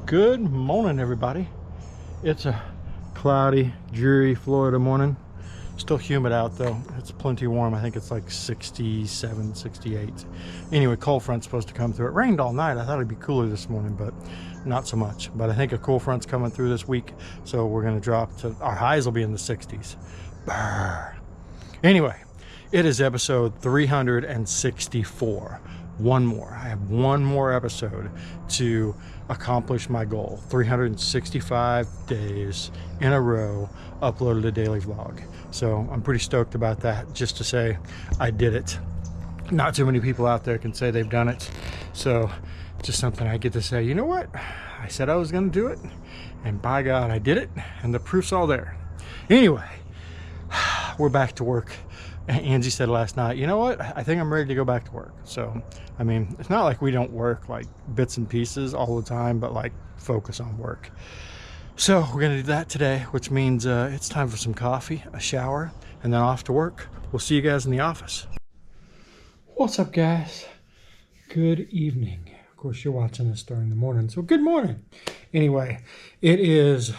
Good morning, everybody. It's a cloudy, dreary Florida morning. Still humid out though. It's plenty warm. I think it's like 67, 68. Anyway, cold front's supposed to come through. It rained all night. I thought it'd be cooler this morning, but not so much. But I think a cool front's coming through this week, so we're gonna drop to, our highs will be in the 60s. Brr. Anyway, it is episode 364. One more. I have one more episode to accomplish my goal. 365 days in a row uploaded a daily vlog. So I'm pretty stoked about that, just to say I did it. Not too many people out there can say they've done it. So just something I get to say, you know what? I said I was gonna do it, and by God, I did it, and the proof's all there. Anyway, we're back to work. Angie said last night, you know what? I think I'm ready to go back to work. So, I mean, it's not like we don't work like bits and pieces all the time, but like focus on work. So we're going to do that today, which means it's time for some coffee, a shower, and then off to work. We'll see you guys in the office. What's up, guys? Good evening. Of course, you're watching this during the morning, so good morning. Anyway, it is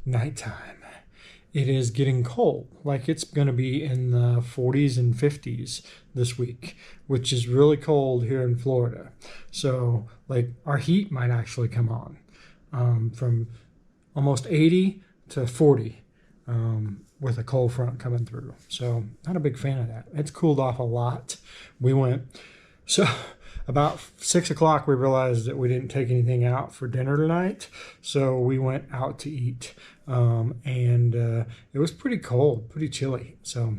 nighttime. It is getting cold, like it's going to be in the 40s and 50s this week, which is really cold here in Florida. So like our heat might actually come on from almost 80 to 40 with a cold front coming through. So not a big fan of that. It's cooled off a lot. We went, so about 6 o'clock, we realized that we didn't take anything out for dinner tonight. So we went out to eat. It was pretty cold, pretty chilly. So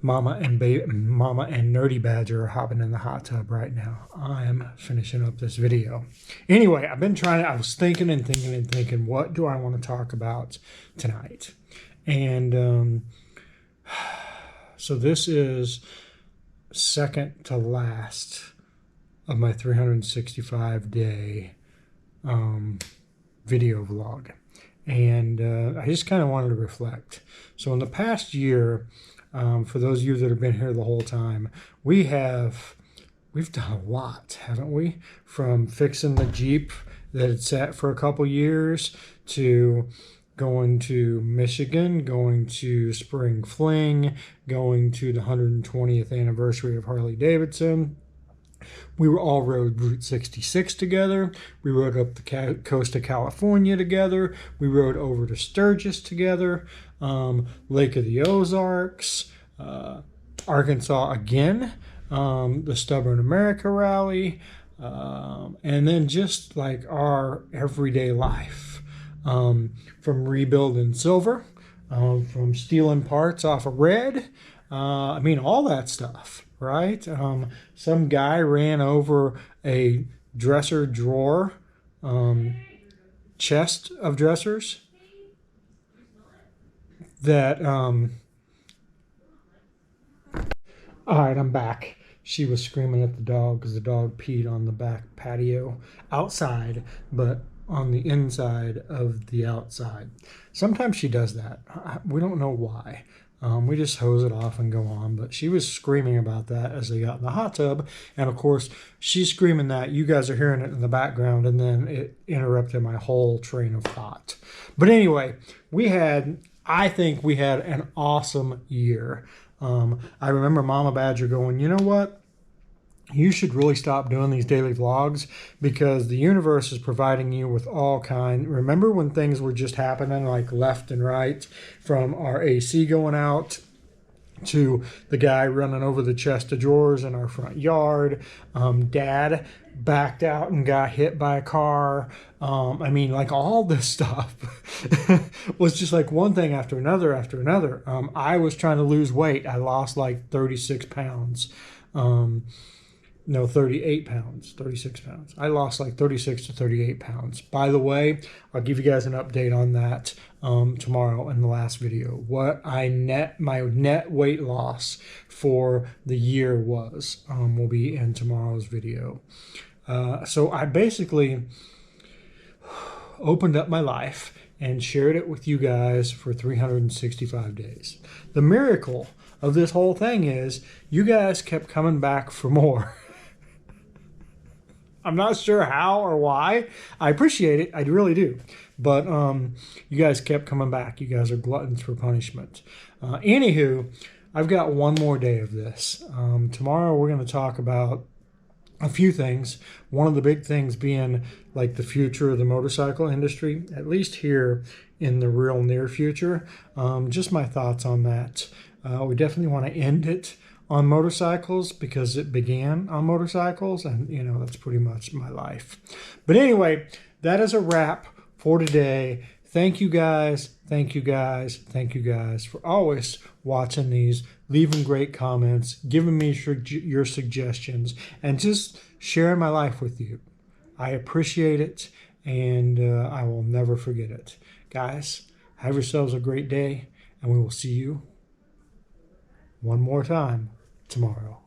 Mama and Nerdy Badger are hopping in the hot tub right now. I'm finishing up this video. Anyway, I was thinking, what do I want to talk about tonight? And so this is second to last of my 365 day video vlog. And I just kind of wanted to reflect. So in the past year, for those of you that have been here the whole time, we've done a lot, haven't we? From fixing the Jeep that had sat for a couple years, to going to Michigan, going to Spring Fling, going to the 120th anniversary of Harley Davidson. We all rode Route 66 together. We rode up the coast of California together. We rode over to Sturgis together. Lake of the Ozarks, Arkansas again, the Stubborn America Rally, and then just like our everyday life, from rebuilding silver, from stealing parts off of red. I mean, all that stuff, right? Some guy ran over a dresser drawer, chest of dressers that, all right, I'm back. She was screaming at the dog because the dog peed on the back patio outside, but on the inside of the outside. Sometimes she does that. We don't know why. We just hose it off and go on. But she was screaming about that as they got in the hot tub. And of course, she's screaming that. You guys are hearing it in the background. And then it interrupted my whole train of thought. But anyway, I think we had an awesome year. I remember Mama Badger going, you know what? You should really stop doing these daily vlogs because the universe is providing you with all kinds. Remember when things were just happening like left and right, from our AC going out to the guy running over the chest of drawers in our front yard. Dad backed out and got hit by a car. I mean, like all this stuff was just like one thing after another after another. I was trying to lose weight. I lost like 36 pounds. No, 38 pounds, 36 pounds. I lost like 36 to 38 pounds. By the way, I'll give you guys an update on that tomorrow in the last video. What my net weight loss for the year was will be in tomorrow's video. So I basically opened up my life and shared it with you guys for 365 days. The miracle of this whole thing is you guys kept coming back for more. I'm not sure how or why. I appreciate it. I really do. But you guys kept coming back. You guys are gluttons for punishment. Anywho, I've got one more day of this. Tomorrow we're going to talk about a few things. One of the big things being like the future of the motorcycle industry, at least here in the real near future. Just my thoughts on that. We definitely want to end it on motorcycles because it began on motorcycles, and you know, that's pretty much my life. But anyway, that is a wrap for today. Thank you guys. Thank you guys. Thank you guys for always watching these, leaving great comments, giving me your suggestions, and just sharing my life with you. I appreciate it, and I will never forget it. Guys, have yourselves a great day, and we will see you one more time tomorrow.